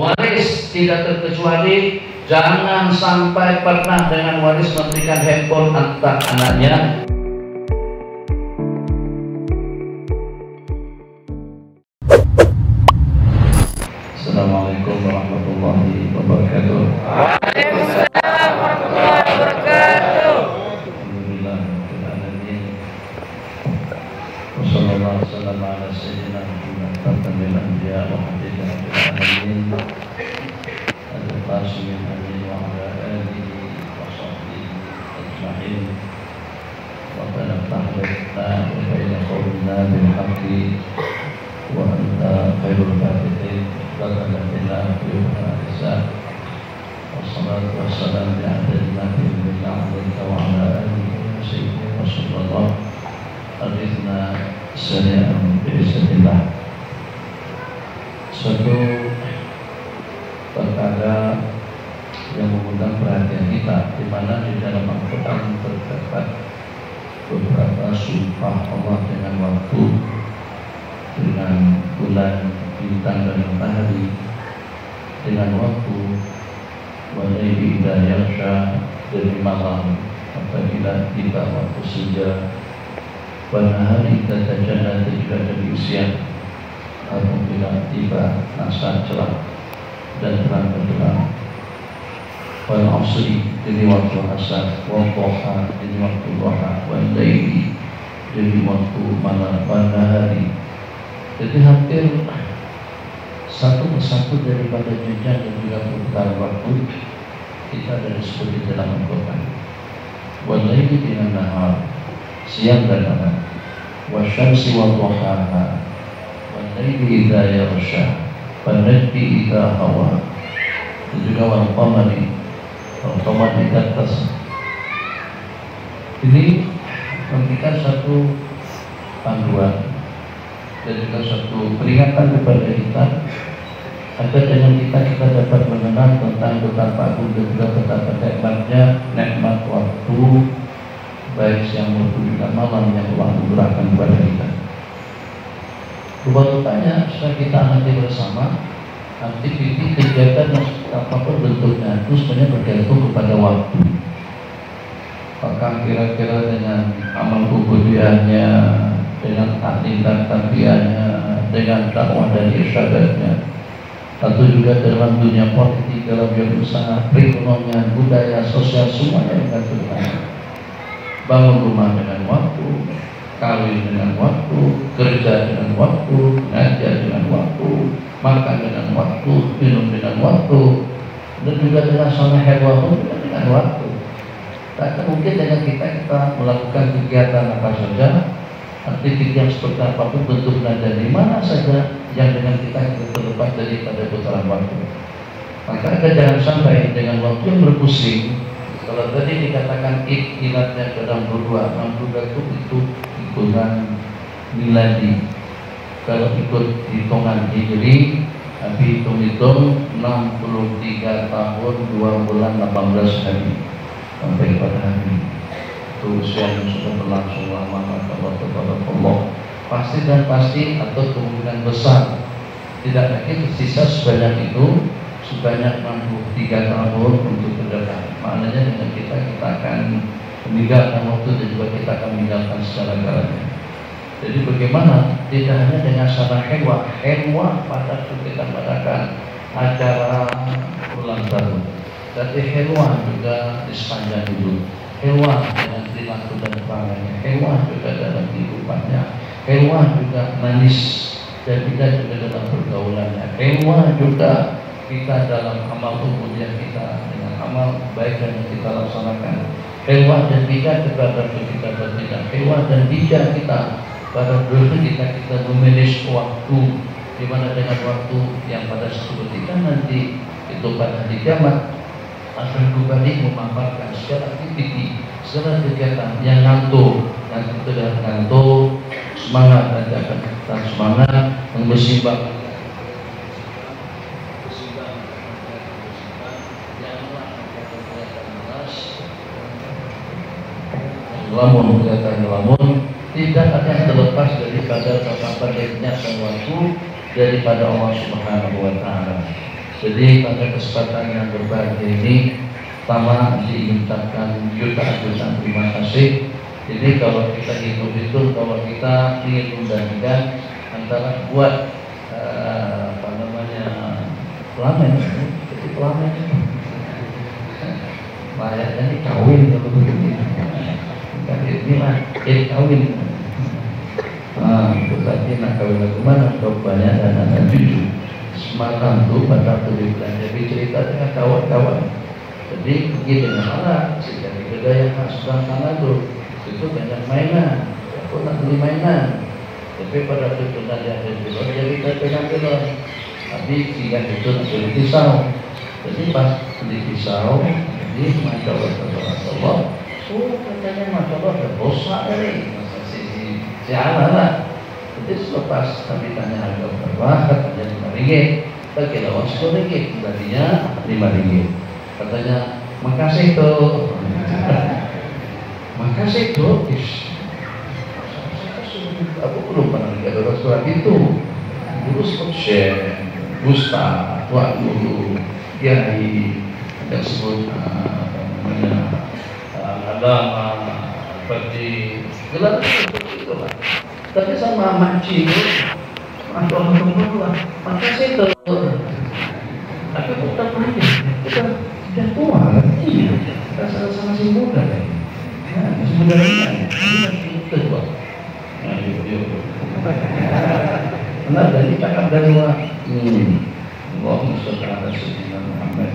Waris tidak terkecuali jangan sampai pernah dengan waris memberikan handphone antar anaknya. Assalamualaikum warahmatullahi wabarakatuh. Waalaikumsalam warahmatullahi wabarakatuh. Alhamdulillah rabbil alamin. Wassallallahu wasallam ala sayyidina Muhammad khatamil anbiya wa habibina fil alamin. Al-Qasim amin wa ala alihi wa sahbihi ajma'in. Rabbana iftah bainana wa baina qawmina bil haqqi wa anta khairul fatihin. Wassalatu wassalamu ala nabi wa ala alihi wa sahbihi wasallam. Arifna sari'an bi'izzatillah. Suatu perkara yang mengundang perhatian kita, di mana di dalam Al-Quran terdapat beberapa sumpah Allah dengan waktu, dengan bulan, bintang dan matahari, dengan waktu, walaili idza yaghsha, dari malam apabila tiba waktu senja, wa nahari idza tajalla, juga dari siang apabila tiba masa cerah dan terang benderang, wal asri, dari waktu asar, wal duha, dari waktu duha, wal laili, dari waktu malam, wal nahari. Jadi hampir satu persatu daripada jenjang dan juga perputaran waktu kita ada disebut di dalam Al-Quran. Wal laili bin nahar, siang dan malam, wasyamsi wa duhaha, wal laili idza yaghsha, wan najmi idza hawa, dan juga wal qamari idza tas. Ini memberikan satu panduan dan juga satu peringatan kepada kita agar dengan kita dapat mengenal tentang betapa agung dan juga betapa nikmatnya nikmat waktu, baik siang maupun juga malam yang Allah anugerahkan kepada kita. Rupanya setelah kita nanti bersama, aktiviti kegiatan apapun bentuknya itu sebenarnya bergantung kepada waktu. Apakah kira-kira dengan amal ubudiyahnya, dengan taklim dan tarbiyahnya, dengan dakwah dan irsyadatnya, atau juga dalam dunia politik, dalam dunia usaha, perekonomian, budaya, sosial, semuanya bergantung. Bangun rumah dengan waktu, kawin dengan waktu, kerja dengan waktu, ngajar dengan waktu, makan dengan waktu, minum dengan waktu, dan juga dengan sholat hewan dengan waktu. Tak mungkin dengan kita melakukan kegiatan apa saja, aktivitas yang seperti apapun bentuknya dari mana saja, yang dengan kita terlepas daripada putaran waktu. Maka jangan sampai dengan waktu yang berpusing. Kalau tadi dikatakan ikhtilatnya kadang berdua, itu hitungan miladi. Kalau ikut hitungan hijri, tapi hitung-hitung 63 tahun 2 bulan 18 hari sampai pada hari itu usia yang sudah berlangsung lama. Maka Allah pasti dan pasti atau kemungkinan besar tidak lagi tersisa sebanyak itu, sebanyak 63 tahun untuk ke depan. Maknanya dengan kita akan meninggalkan waktu dan juga kita akan meninggalkan segala-galanya. Jadi bagaimana tidak hanya dengan cara hewa pada kita mengadakan acara ulang tahun, tapi hewa juga di sepanjang hidup, hewa dengan perilaku dan perangannya, hewa juga dalam kehidupannya, hewa juga manis dan kita juga dalam pergaulannya, hewa juga kita dalam amal ubudiyah kita dengan amal baik yang kita laksanakan, hewa dan bijak kepada kita bertindak, hewa dan bijak kita pada dulu kita memilih waktu, di mana dengan waktu yang pada suatu ketika nanti itu pada hari kiamat akan kembali memaparkan segala aktiviti, segala kegiatan yang ngantuk, nanti kita ngantuk, semangat nanti akan kita semangat membersihkan. Lamun tidak akan terlepas daripada betapa nikmatnya waktu daripada Allah Subhanahu wa Ta'ala. Jadi pada kesempatan yang berbahagia ini, pertama ingin ucapkan jutaan terima kasih. Jadi kalau kita hitung-hitung, kalau kita ingin membandingkan antara buat apa namanya pelamen, jadi pelamen layaknya ini kawin kalau begini, kan inilah kawin. Tetapi nak kawin bagaimana? Banyak dan anak cucu. Semalam tuh pada tulis belanja cerita dengan kawan-kawan. Jadi pergi dengan anak, dari budaya khas sana tuh itu banyak mainan. Aku nak beli mainan. Tapi pada tujuan yang ada di luar jadi kita pegang. Tapi jika itu nak beli pisau. Jadi pas beli pisau, jadi masya Allah. Oh katanya masya Allah ada bosak ini. Si anak. Jadi selepas kami tanya harga berapa, katanya RM5. Kita kira RM10, tadinya RM5. Katanya makasih tuh. Makasih tuh. Aku belum pernah lihat ada surat itu. Dulu sebut Syekh, Ustaz, Tuan Guru, Kiai, yang sebut agama, seperti gelar itu lah. Tapi sama makcik itu, Allah, makasih tuh. Tapi kita punya, kita sudah tua kan? Iya, kita sama-sama masih muda kan? Masih muda kan? Kita tua. Nah, yuk. Benar, dari cakap dari luar. Allahumma sholli ala sayyidina Muhammad.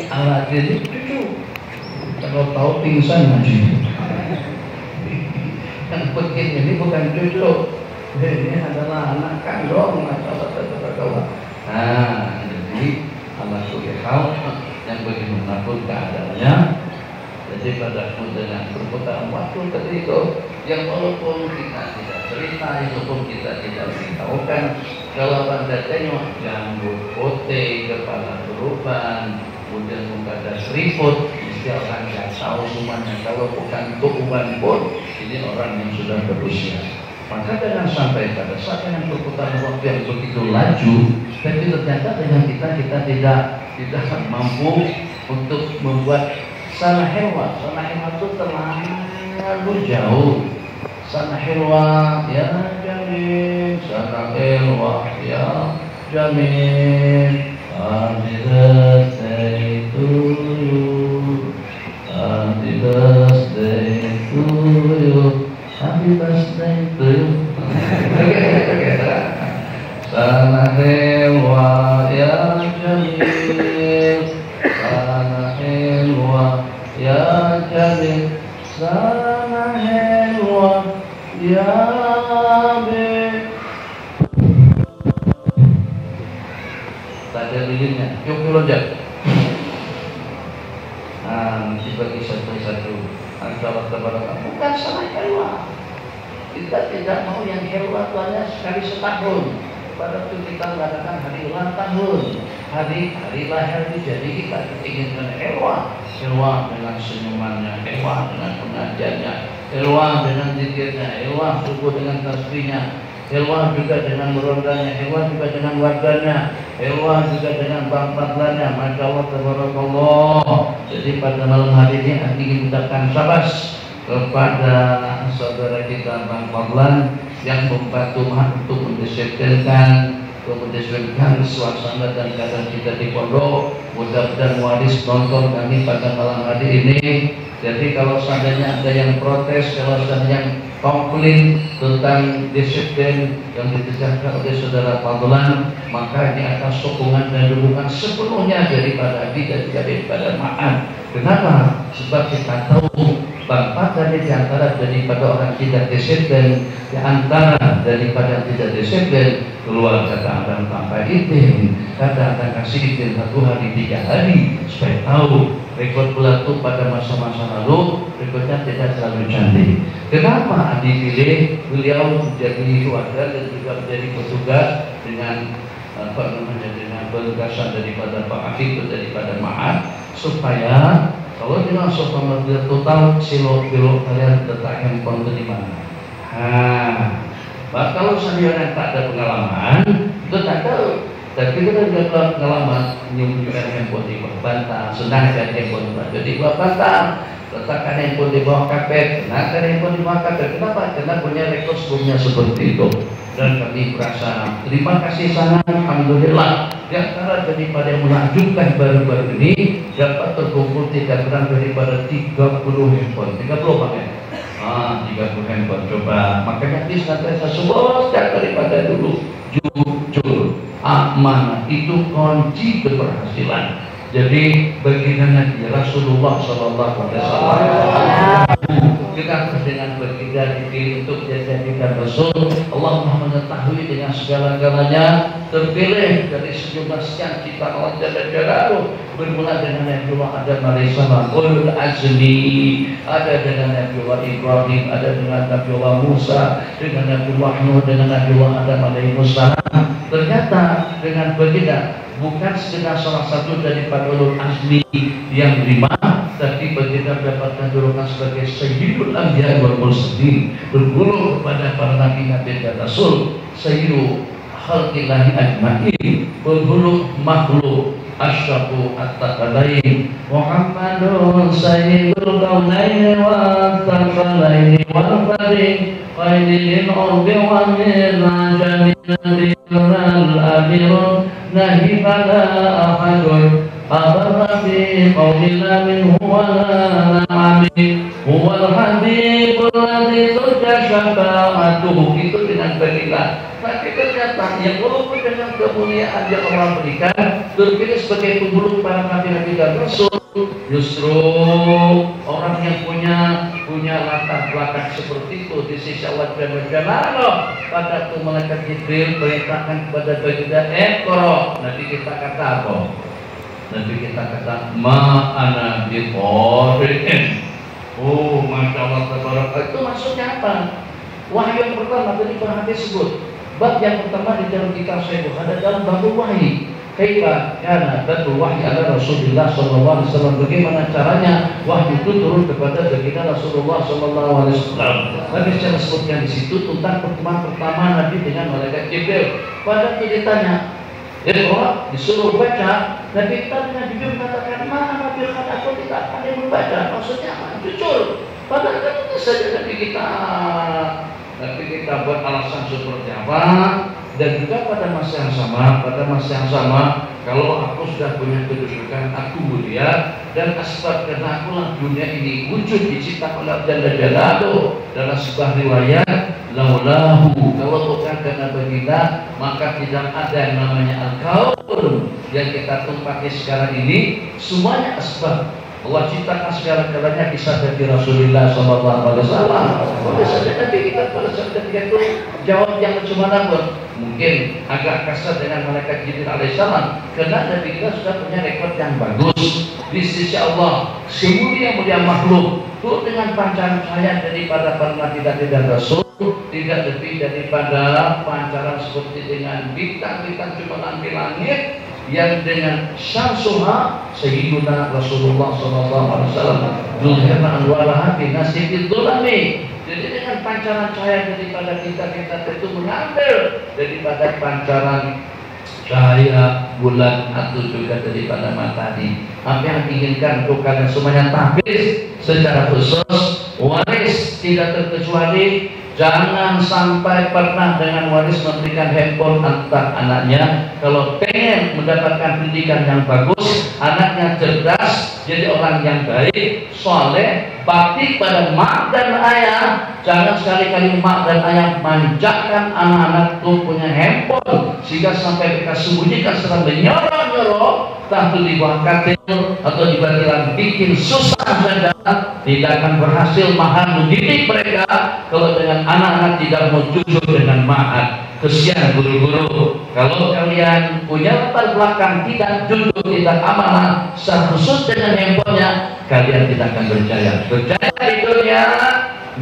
Allah jadi cucu. Kalau tahu pingsan ngaji. Yang penting ini bukan cucu, ini adalah anak kandung, masalah. Nah, jadi Allah tahu yang bagaimanapun keadaannya. Jadi pada dengan perputaran waktu ketika yang walaupun kita tidak cerita, walaupun kita tidak beritahukan, kalau anda tengok janggut putih, kepala beruban, kemudian muka ada seriput, mesti orang nggak tahu semuanya. Kalau bukan tuhan pun, ini orang yang sudah berusia. Maka jangan sampai pada saat yang perputaran waktu yang begitu laju, tapi ternyata dengan kita tidak mampu untuk membuat sana hewan itu terlalu jauh. Sana hewan ya jamin, sana hewan ya jamin. Happy birthday to you, happy birthday to you, happy birthday to you. Sana hewan ya jamin, sana hewan ya jamin, sana hewan ya jamin. Tak ada lilinnya, yuk loncat. Nanti bagi satu-satu antara kepada bukan sama hewan. Kita tidak mau yang hewan banyak sekali setahun. Pada waktu kita mengadakan hari ulang tahun, hari lahir, jadi kita ingin hewan dengan senyumannya, hewan dengan pengajiannya, hewan dengan zikirnya, hewan subuh dengan tasbihnya, hewan juga dengan merondanya, hewan juga dengan warganya, hewan juga dengan bang fadlannya. Masya Allah, tabarakallah. Jadi pada malam hari ini aku ingin mengucapkan syabas kepada saudara kita Bang Fadlan yang membantu untuk mendisiplinkan suasana dan keadaan kita di pondok. Mudah-mudahan waris nonton kami pada malam hari ini. Jadi kalau seandainya ada yang protes, kalau ada yang komplain tentang disiplin yang ditegakkan oleh saudara Fadlan, maka ini atas sokongan dan dukungan sepenuhnya daripada kita, daripada Ma'an. Kenapa? Sebab kita tahu Bang Fadlan di antara daripada orang tidak disiplin, di antara daripada tidak disiplin, keluar kata Abang tanpa izin, kata Abang kasih izin 1 hari 3 hari supaya tahu rekod pelaku pada masa-masa lalu rekodnya tidak terlalu cantik. Kenapa dipilih beliau menjadi warga dan juga menjadi petugas dengan dengan penugasan daripada Pak Afif daripada Ma'ad, supaya kalau dengan sopan total silo kalian letak handphone itu di mana? Kalau saya yang tak ada pengalaman, itu tak tahu. Tapi kita juga pengalaman menyembunyikan handphone di bawah bantal, senangkan handphone di bawah bantal, letakkan handphone di bawah kapet, senangkan handphone di bawah kapet. Kenapa? Karena punya rekod sebelumnya seperti itu. Dan kami merasa terima kasih sangat, alhamdulillah. Di antara daripada yang mengajukan baru-baru ini dapat terkumpul tidak kurang daripada 30 handphone. 30 pakai. 30 handphone. Coba makanya kita senantiasa semua daripada dulu jujur, amanah itu kunci keberhasilan. Jadi baginda Nabi Rasulullah Sallallahu Alaihi Wasallam kita dengan baginda dipilih untuk dijadikan Rasul. Allah Maha mengetahui dengan segala-galanya, terpilih dari sejumlah sekian ciptaan Allah Jalla Jalaluhu, bermula dengan Nabiullah Adam alaihissalam, ulul azmi, ada dengan Nabiullah Ibrahim, ada dengan Nabiullah Musa, dengan Nabiullah Nuh, dengan Nabiullah Adam alaihissalam. Ternyata dengan baginda bukan sekedar salah satu daripada ulul azmi yang lima, tapi baginda mendapatkan julukan sebagai Sayyidul Anbiya wal Mursalin, berguru kepada para nabi-nabi dan rasul, Sayyidu khalqillahi ajma'in, berguru makhluk asyraful at-taqalain, Muhammadun Sayyidul kaunaini wa taqalaini wal fadin qaidil urbi wa min jami'il al-amirun nahi fala ahadun abarra fi qawlina minhu wa la na'amin huwal habibul ladzi turja syafa'atuhu. Itu dengan baginda. Tapi ternyata yang walaupun dengan kemuliaan yang Allah berikan, terpilih sebagai penghulu para nabi-nabi dan rasul, justru orang yang punya latar belakang seperti itu di sisi Allah Jalla pada itu malaikat Jibril perintahkan kepada baginda Iqra. Nanti kita kata apa? Nanti kita kata ma'ana biqari'in. Oh, masya Allah tabaraka. Itu maksudnya apa? Wahyu yang pertama tadi Pak Hadis sebut. Bab yang pertama di dalam kitab Sahih Bukhari dalam bab wahyu. Kaifa kana badul wahyi ala Rasulullah sallallahu alaihi wasallam, bagaimana caranya wahyu itu turun kepada baginda Rasulullah sallallahu alaihi wasallam. Tapi secara sebutkan di situ tentang pertemuan pertama Nabi dengan malaikat Jibril. Pada itu ditanya, Iqra, disuruh baca. Nabi kita dengan Jibril mengatakan, "Ma Nabi kan aku tidak akan yang membaca." Maksudnya apa? Jujur. Padahal kan itu saja Tapi kita buat alasan seperti apa, dan juga pada masa yang sama, kalau aku sudah punya kedudukan, aku mulia, dan asbab karena akulah dunia ini wujud diciptakan oleh Jalla Jalaluhu. Dalam sebuah riwayat, laulahu, kalau bukan karena baginda, maka tidak ada yang namanya al-kaun yang kita tumpaki sekarang ini, semuanya asbab. Allah ciptakan segala-galanya kisah dari Rasulullah Sallallahu Alaihi Wasallam. Boleh saja nanti kita pada saat ketika itu jawab yang bagaimana pun mungkin agak kasar dengan malaikat Jibril Alaihissalam, karena Nabi kita sudah punya rekod yang bagus di sisi Allah. Semulia-mulia makhluk itu dengan pancaran cahaya daripada para nabi dan rasul, tidak lebih daripada pancaran seperti dengan bintang-bintang cemerlang di langit, yang dengan syamsuha Sayyiduna Rasulullah sallallahu alaihi wasallam dzulhirna anwaraha bi nasibid dhulami. Jadi dengan pancaran cahaya daripada kita itu mengambil daripada pancaran cahaya bulan atau juga daripada matahari. Apa yang diinginkan untuk kalian semuanya tahfiz secara khusus, waris tidak terkecuali. Jangan sampai pernah dengan waris memberikan handphone antar anaknya. Kalau pengen mendapatkan pendidikan yang bagus, anaknya cerdas, jadi orang yang baik, soleh, bakti pada mak dan ayah. Jangan sekali-kali mak dan ayah manjakan anak-anak itu punya handphone sehingga sampai mereka sembunyikan serta menyorong-nyorong, entah itu di bawah katil atau di batilan, bikin susah dan tidak akan berhasil mahal mendidik mereka kalau dengan anak-anak tidak mau jujur dengan maat. Kesian guru-guru, kalau kalian punya latar belakang tidak jujur, tidak amanah, secara khusus dengan handphonenya, kalian tidak akan berjaya. Berjaya di dunia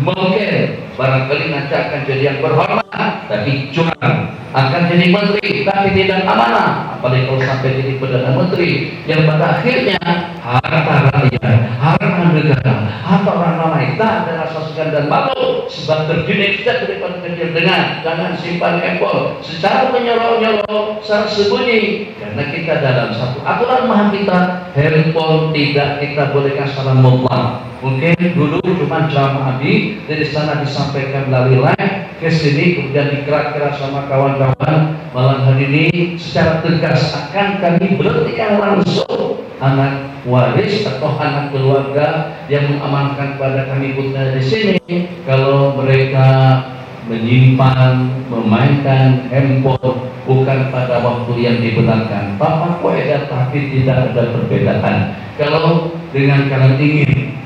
mungkin barangkali nanti akan jadi yang berhormat, tapi curang. Akan jadi menteri, tapi tidak amanah. Apalagi kalau sampai jadi perdana menteri, yang pada akhirnya harta rakyat, harta negara, harta orang lain. Tak ada rasa segan dan malu, sebab terdidik sejak daripada kecil dengan jangan simpan handphone secara menyorong-nyorong, secara sembunyi. Karena kita dalam satu aturan maha kita, handphone tidak kita bolehkan secara mutlak. Mungkin dulu cuma ceramah Abi dari sana disampaikan melalui live ke sini, kemudian dikerak-kerak sama kawan-kawan. Malam hari ini secara tegas akan kami berhentikan langsung anak waris atau anak keluarga yang mengamankan kepada kami putra di sini kalau mereka menyimpan, memainkan handphone bukan pada waktu yang dibenarkan. Bapak kueda tapi tidak ada perbedaan. Kalau dengan kalian ingin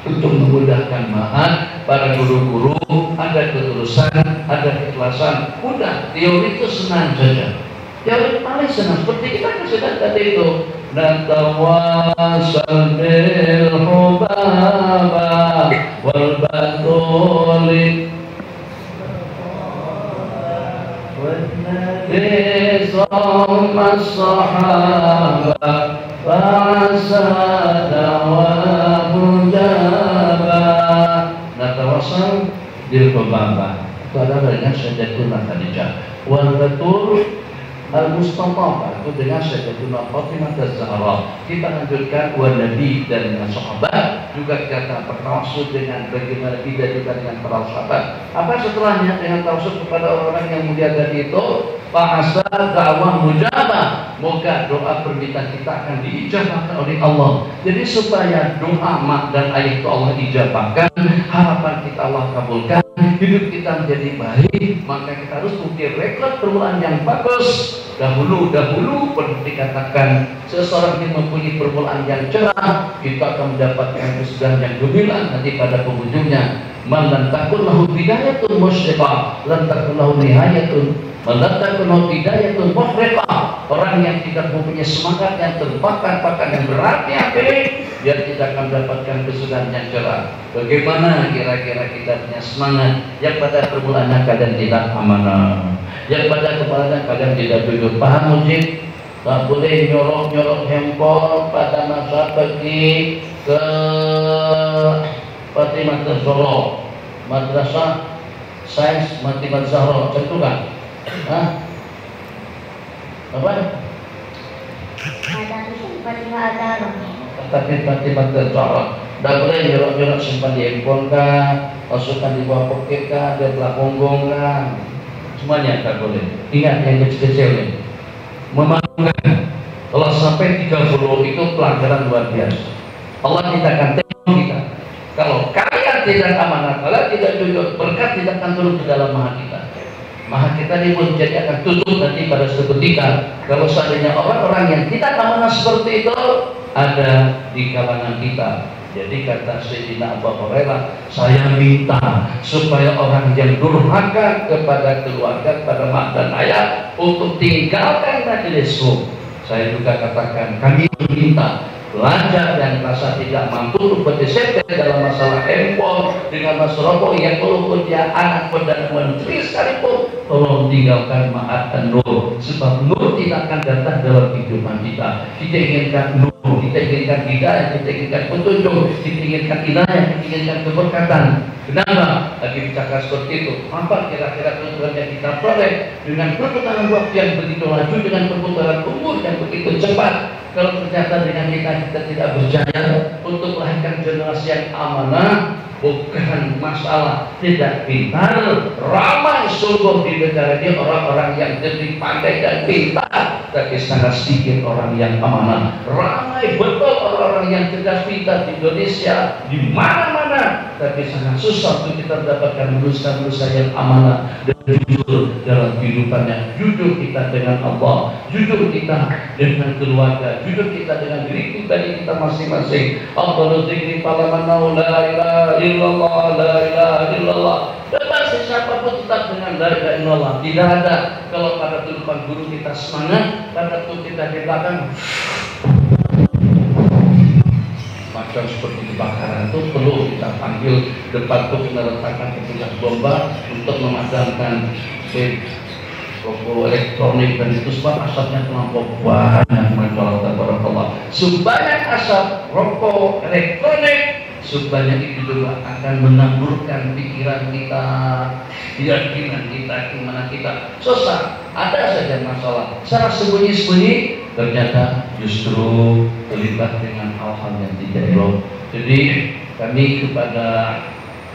untuk memudahkan maaf para guru-guru, ada ketulusan, ada keikhlasan, udah teori itu senang saja. Teori paling senang seperti kita sudah tadi itu. Natawasal bil hubaba wal batuli wal nadi sama sahaba fa'asa dawabu jaba. Natawasal bil hubaba itu adalah dengan Sayyidatuna Khadijah, wal batul Al-Mustafa itu dengan Sayyidatuna Fatimah Az-Zahra. Kita lanjutkan wa Nabi dan dengan sahabat juga kita bertawassul dengan bagaimana kita juga dengan para sahabat. Apa setelahnya dengan tawassul kepada orang-orang yang mulia tadi itu? Fa'asa da'wah mujabah. Moga doa permintaan kita akan diijabahkan oleh Allah. Jadi supaya doa mak dan ayah itu Allah ijabahkan, harapan kita Allah kabulkan, hidup kita menjadi baik, maka kita harus mempunyai rekod permulaan yang bagus. Dahulu pernah dikatakan seseorang yang mempunyai permulaan yang cerah, kita akan mendapatkan kesudahan yang gemilang nanti pada penghujungnya. Man lam takun lahu bidayatun musyriqah, lam takun lahu nihayatun, man lam takun lahu bidayatun muhriqah. Orang yang tidak mempunyai semangat yang terbakar-bakar yang berapi-api, dia tidak akan mendapatkan kesudahan yang cerah. Bagaimana kira-kira kita punya semangat yang pada permulaannya kalian tidak amanah, yang pada kepalanya kalian tidak jujur. Paham Mujib? Tak boleh nyorok-nyorok handphone pada masa pergi ke Fatimah Az-Zahra, Madrasah Sains Fatimah Az-Zahra, contohkan. Apa? Tapi Fatimah Az-Zahra tidak boleh nyorok-nyorok simpan di handphone kah, masukkan di bawah poket kah, di belah punggung kah, semuanya tak boleh. Ingat yang kecil-kecil ini memangkan. Kalau sampai 30 itu pelanggaran luar biasa. Allah tidak akan tengok kita. Kalau kalian tidak amanah, kalian tidak jujur, berkat tidak akan turun ke dalam maha kita. Maha kita ini pun jadi akan tutup nanti pada suatu ketika. Kalau seandainya orang-orang yang tidak amanah seperti itu ada di kalangan kita. Jadi kata Sayyidina Abu Hurairah, saya minta supaya orang yang durhaka kepada keluarga, kepada mak dan ayah untuk tinggalkan majelisku. Saya juga katakan, kami minta belajar dan rasa tidak mampu untuk berdisiplin dalam masalah handphone, dengan masalah rokok yang walaupun dia anak Perdana Menteri sekalipun, tolong tinggalkan ma'at dan nur, sebab nur tidak akan datang dalam kehidupan kita. Kita inginkan nur, kita inginkan hidayah, kita inginkan petunjuk, kita inginkan hidayah, kita inginkan keberkatan. Kenapa lagi bicara seperti itu? Apa kira-kira keuntungan yang kita peroleh dengan perputaran waktu yang begitu laju, dengan perputaran umur yang begitu cepat? Kalau ternyata dengan kita tidak berjaya untuk melahirkan generasi yang amanah, bukan masalah tidak pintar, ramai sungguh di negara ini orang-orang yang lebih pandai dan pintar, tapi sangat sedikit orang yang amanah. Ramai betul orang-orang yang cerdas pintar di Indonesia, di mana-mana, tapi sangat susah untuk kita mendapatkan manusia-manusia yang amanah dan jujur dalam kehidupannya. Jujur kita dengan Allah, jujur kita dengan keluarga, jujur kita dengan diri pribadi kita masing-masing. Afdhalul dzikri falaman la ilaha illallah, la ilaha illallah. Dan masih siapapun tetap dengan la ilaha illallah. Tidak ada. Kalau pada depan guru kita semangat, pada tuh kita di belakang macam seperti kebakaran itu perlu kita panggil depan tuh kita letakkan petugas bomba untuk memadamkan rokok elektronik dan itu sebab asapnya terlampau banyak. Masya sebanyak asap rokok elektronik, sebanyak itu juga akan menaburkan pikiran kita, keyakinan kita, keimanan kita. Susah, ada saja masalah. Secara sembunyi-sembunyi ternyata justru terlibat dengan hal-hal yang tidak elok. Jadi kami kepada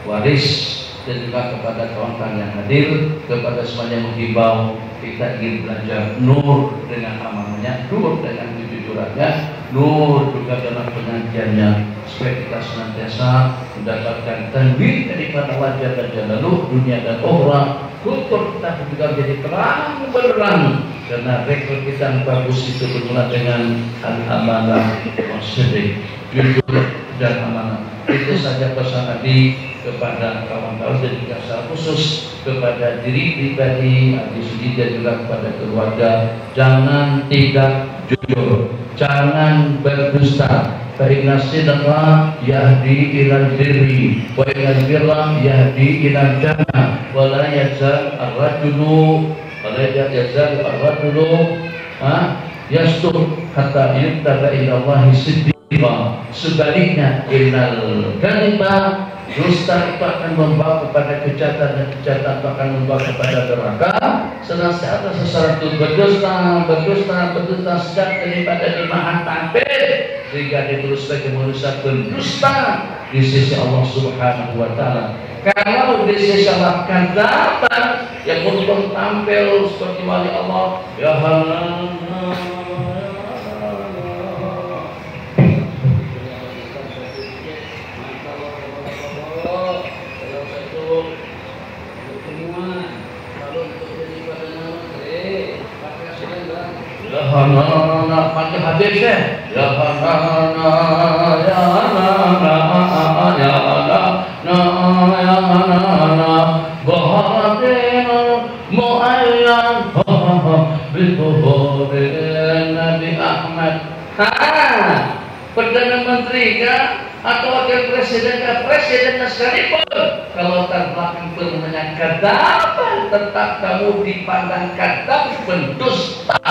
waris dan juga kepada kawan-kawan yang hadir, kepada semuanya menghimbau, kita ingin belajar nur dengan amalnya, nur dengan kejujurannya, nur juga dalam pengajiannya, supaya kita senantiasa mendapatkan tanbih daripada wajah dan jalaluh dunia dan ukhra. Kultur kita juga menjadi terang benderang, karena rekor kita yang bagus itu bermula dengan al-amanah wasidq, jujur dan amanah. Itu saja pesan Abi kepada kawan-kawan dan juga secara khusus kepada diri pribadi Abi Sudi dan juga kepada keluarga. Jangan tidak jujur, jangan berdusta. Fa inna sidqa yahdi ilal birri wa inal birra yahdi ilal jannah wa la yazal ar-rajulu yastur hatta yuktaba ila Allah siddiqa. Sebaliknya innal kadhiba, dusta itu akan membawa kepada kejahatan dan kejahatan itu akan membawa kepada neraka. Senantiasa seseorang itu berdusta sejak daripada dimahan tampil sehingga ditulis sebagai manusia berdusta di sisi Allah Subhanahu wa Ta'ala. Kalau di sisi Allah kata yang untuk tampil seperti wali Allah, ya Allah, pakai hadis ya. Ya hana ya hana ya hana bahatin muayyan bihurin Nabi Ahmad. Perdana Menteri kah atau wakil presiden kah, presidennya sekalipun, kalau terbelakang firmannya kadzab, tetap kamu dipandang kadzab, pendusta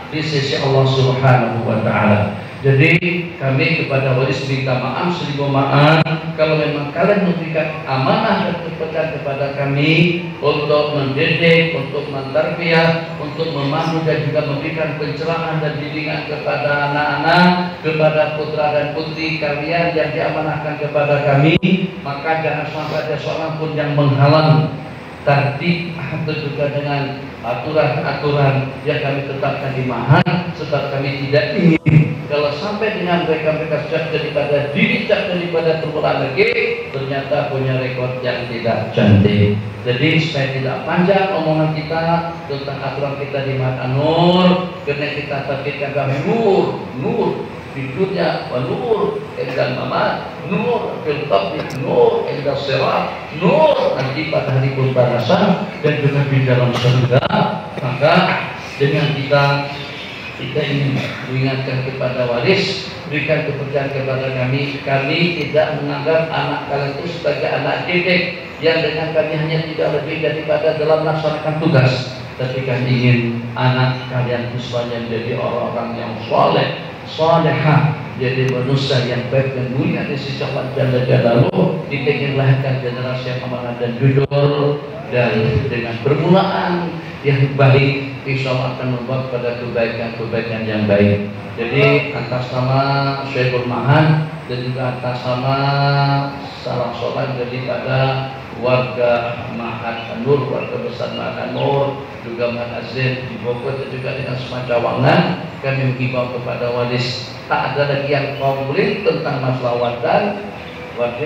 di sisi Allah Subhanahu wa Ta'ala. Jadi kami kepada waris minta maaf, seribu maaf kalau memang kalian memberikan amanah dan kepercayaan kepada kami untuk mendidik, untuk mentarbiyah, untuk memandu dan juga memberikan pencerahan dan bimbingan kepada anak-anak, kepada putra dan putri kalian yang diamanahkan kepada kami, maka jangan sampai ada seorang pun yang menghalang tertib atau juga dengan aturan-aturan yang kami tetapkan di mahan, sebab kami tidak ingin kalau sampai dengan mereka sejak daripada diri sejak daripada terpulang lagi ternyata punya rekod yang tidak cantik. Jadi supaya tidak panjang omongan kita tentang aturan kita di Mahat An-Nur, karena kita targetkan kami nur di dunia, nur indah mamat, nur fil qabri, nur indah sirat, nur nanti pada hari pembalasan dan juga di dalam surga. Maka dengan kita ingin mengingatkan kepada waris, berikan kepercayaan kepada kami tidak menganggap anak kalian itu sebagai anak didik yang dengan kami hanya tidak lebih daripada dalam melaksanakan tugas, tapi kami ingin anak kalian itu semuanya menjadi orang-orang yang salehah, jadi manusia yang baik dan mulia di sisi Allah Jalla Jalaluh. Kita ingin lahirkan generasi yang amanah dan jujur, dan dengan permulaan yang baik insya Allah akan membawa pada kebaikan yang baik. Jadi atas nama Syekhul Mahan dan juga atas nama salah seorang daripada warga Mahat An-Nur, warga besar Mahat An-Nur, juga Mahat Azim di Bogor dan juga dengan semua cawangan, kami mengimbau kepada waris, tak ada lagi yang komplain tentang masalah waladan, tak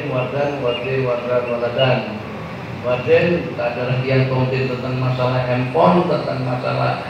ada lagi yang komplain tentang masalah handphone, tentang masalah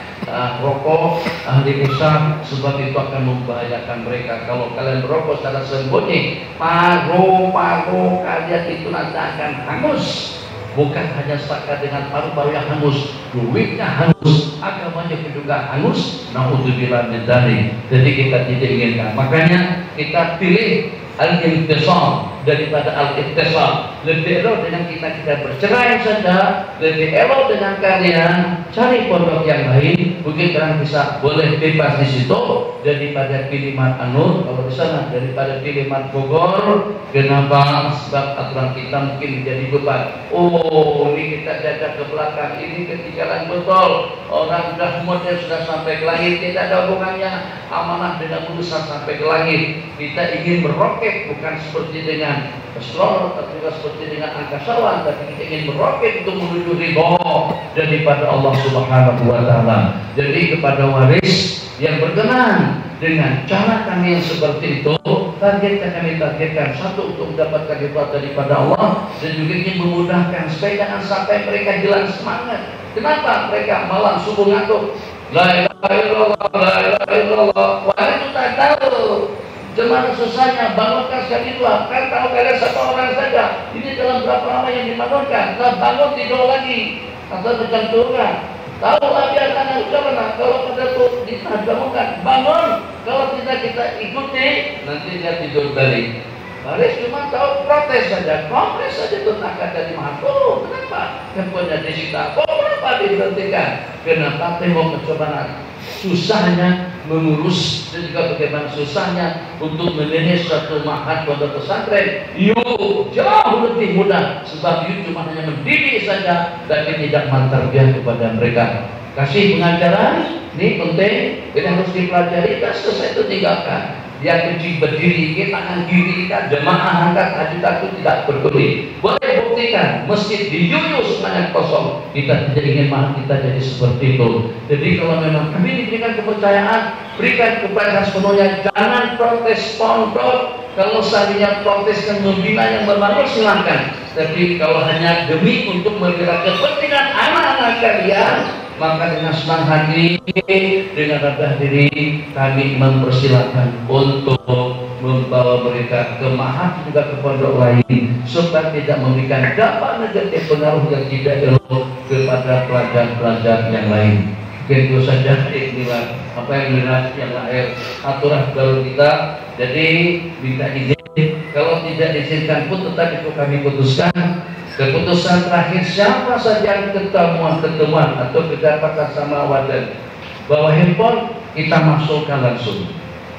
rokok, ahli rusak, sebab itu akan membahayakan mereka. Kalau kalian berokok secara sembunyi, paru-paru kalian itu nanti akan hangus. Bukan hanya sepakat dengan paru-paru yang hangus, duitnya hangus, agamanya juga hangus. Naudzubillah min dzalik. Jadi kita tidak inginkan. Makanya kita pilih al-intisam, daripada al-ittisal. Lebih elok dengan kita bercerai saja, lebih elok dengan kalian cari pondok yang lain, mungkin kalian bisa boleh bebas di situ daripada Kilimat Anur. Kalau di sana daripada Kilimat Bogor. Kenapa? Sebab aturan kita mungkin menjadi beban. Oh, ini kita jaga ke belakang, ini ketinggalan betul. Orang sudah model sudah sampai ke langit, tidak ada hubungannya amanah dengan urusan sampai ke langit. Kita ingin meroket bukan seperti dengan Islam, tapi juga seperti dengan angkasawan, tapi kita ingin meroket untuk menuju ridho daripada Allah Subhanahu wa Ta'ala. Jadi kepada waris yang berkenan dengan cara kami yang seperti itu, kami targetkan satu untuk mendapatkan ridho daripada Allah, dan juga ingin memudahkan supaya jangan sampai mereka hilang semangat. Kenapa mereka malam subuh ngantuk? La ilaha illallah, la ilaha illallah. Wah, itu tak tahu. Gimana susahnya bangunkan sekali dua. Kan tahu kalian satu orang saja. Ini dalam berapa lama yang dibangunkan? Nah, bangun tidur lagi atau tercanturkan. Tahu lagi akan ucapan. Kalau pada itu dibangunkan, bangun. Kalau tidak kita ikuti, nanti dia tidur balik. Baris cuma tahu protes saja, kongres saja tentang dari Mahfud. Kenapa? Handphonenya disita. Kenapa diberhentikan? Kenapa tembok kecobaan? Susahnya mengurus dan juga bagaimana susahnya untuk memanage suatu ma'had pondok pesantren. Yuk jauh lebih mudah, sebab yuk cuma hanya mendidik saja, tapi tidak menterbiah kepada mereka. Kasih pengajaran, ini penting, ini harus dipelajari. Dan selesai itu tinggalkan. Yang kecil berdiri, kita tangan kiri kita jemaah angkat hajat itu tidak berdiri. Boleh buktikan masjid di Yuyu semuanya kosong. Kita tidak ingin mahal kita jadi seperti itu. Jadi kalau memang kami diberikan kepercayaan, berikan kepada sepenuhnya. Jangan protes pondok. Kalau seandainya protes dan membina yang bermanfaat silakan. Tapi kalau hanya demi untuk membela kepentingan anak-anak kalian, maka dengan senang hati, dengan rendah diri, kami mempersilahkan untuk membawa mereka ke ma'had juga ke pondok lain, supaya tidak memberikan dampak negatif pengaruh yang tidak elok kepada pelajar-pelajar yang lain. Mungkin itu saja inilah apa yang lahir aturan baru kita. Jadi minta izin, kalau tidak diizinkan pun tetap itu kami putuskan. Keputusan terakhir siapa saja yang ketemuan atau kedapatan sama wadah bawa handphone, kita masukkan langsung.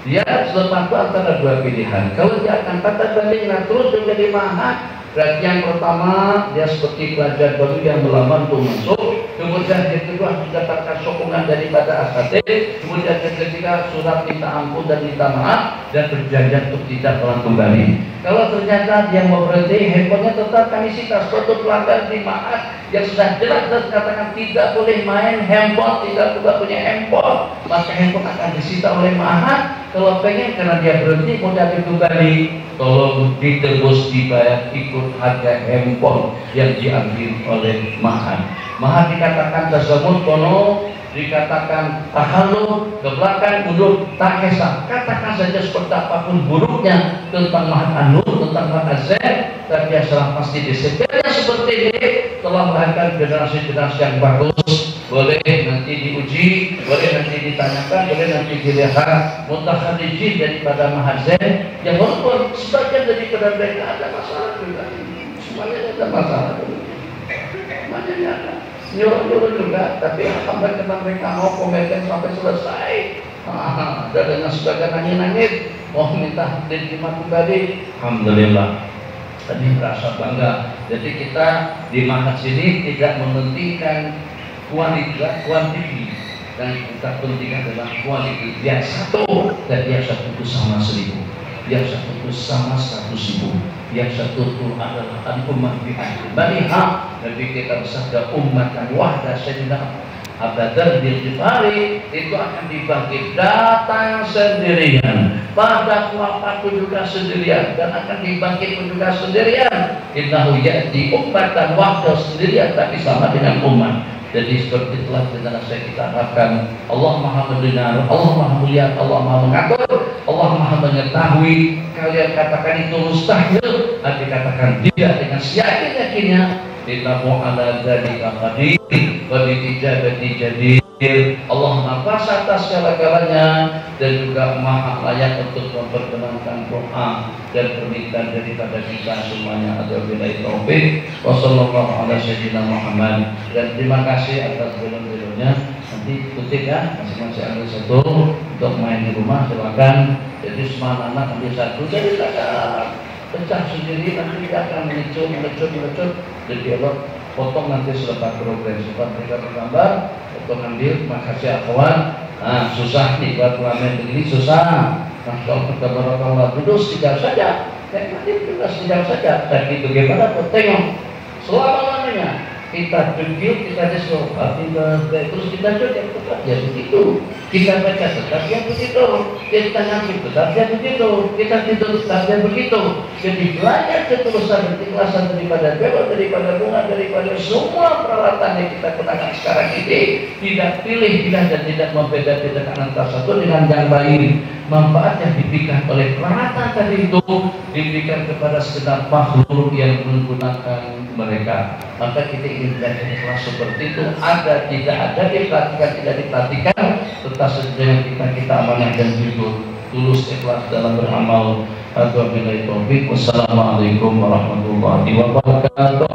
Dia selepas itu antara dua pilihan. Kalau dia akan kata balik terus menjadi mahal, berarti yang pertama dia seperti pelajar baru yang melamar untuk masuk. Kemudian yang kedua mendapatkan sokongan daripada AKT. Kemudian yang ketiga surat minta ampun dan minta maaf dan berjanji untuk tidak pulang kembali. Kalau ternyata dia mau berhenti, handphonenya tetap kami sita. Suatu pelanggan di maaf yang sudah jelas katakan tidak boleh main handphone, tidak juga punya handphone, maka handphone akan disita oleh maaf. Kalau pengen karena dia berhenti mau jadi kembali, tolong ditebus dibayar ikut harga handphone yang diambil oleh maaf. Maha dikatakan tersebut kono, dikatakan tahalul, ke belakang mundur tak kesah. Katakan saja seperti apapun buruknya tentang Mahat Anur, tentang Mahat Azhar, tapi asal pasti disebutnya seperti ini telah melahirkan generasi-generasi yang bagus. Boleh nanti diuji, boleh nanti ditanyakan, boleh nanti dilihat mutakhadijin daripada Mahat Azhar yang walaupun sebagian daripada mereka ada masalah juga. Semuanya ada masalah. Semuanya ada. Nyuruh-nyuruh juga, tapi alhamdulillah mereka mau komitmen sampai selesai. Ada dengan sebagian nangis-nangis, mau minta diterima kembali. Alhamdulillah, tadi merasa bangga. Jadi kita di Mahat sini tidak mementingkan kuantiti, dan kita pentingkan adalah kualiti. Yang satu dan yang satu itu sama 1000, yang satu itu sama 100.000. Yang satu itu adalah al-ummah bi'ahbariha. Nabi kita bersabda ummatan wahda sayyidina Abadar bil-Ghifari itu akan dibangkit datang sendirian, pada wafat juga sendirian, dan akan dibangkit juga sendirian. Innahu ya'ti ummatan wahda sendirian tapi sama dengan umat. Jadi seperti itulah dengan saya kita harapkan. Allah Maha mendengar, Allah Maha melihat, Allah Maha mengatur, Allah Maha mengetahui. Kalian katakan itu mustahil, tapi katakan tidak dengan yakin-yakinnya. Innahu ala dzalika qadir wa bi ijabati jadid. Allah Maha Kuasa atas segala-galanya dan juga Maha layak untuk memperkenankan doa dan permintaan daripada kita semuanya. Wabillahi taufik wa sallallahu ala sayyidina Muhammad. Dan terima kasih atas film-filmnya. Nanti ikuti ya, masing-masing ambil satu untuk main di rumah, silakan. Jadi semua anak ambil satu, jadi pecah sendiri, nanti dia akan melecut. Jadi Allah potong nanti selepas program, selepas mereka bergambar, potong ambil. Makasih akhwan. Nah, susah nih buat pelamen begini, susah. Nah, kalau kita barakallah duduk sekejap saja, nanti kita sekejap saja. Tapi bagaimana kau tengok selama-lamanya kita jujur, kita disuruh terus kita jujur tetap ya begitu, kita baca tetap ya begitu, kita ngambil tetap ya begitu, kita tidur tetap ya begitu. Jadi belajar ketulusan dan keikhlasan daripada bebas, daripada bunga, daripada semua peralatan yang kita gunakan sekarang ini, tidak pilih-pilih dan tidak membeda-bedakan antara satu dengan yang lain. Manfaat yang diberikan oleh peralatan tadi itu diberikan kepada segenap makhluk yang menggunakan mereka. Maka kita ingin belajar ikhlas seperti itu, ada tidak ada, diperhatikan tidak diperhatikan, tetap saja kita amanah dan jujur, tulus ikhlas dalam beramal. Wabillahi taufik. Wassalamualaikum warahmatullahi wabarakatuh.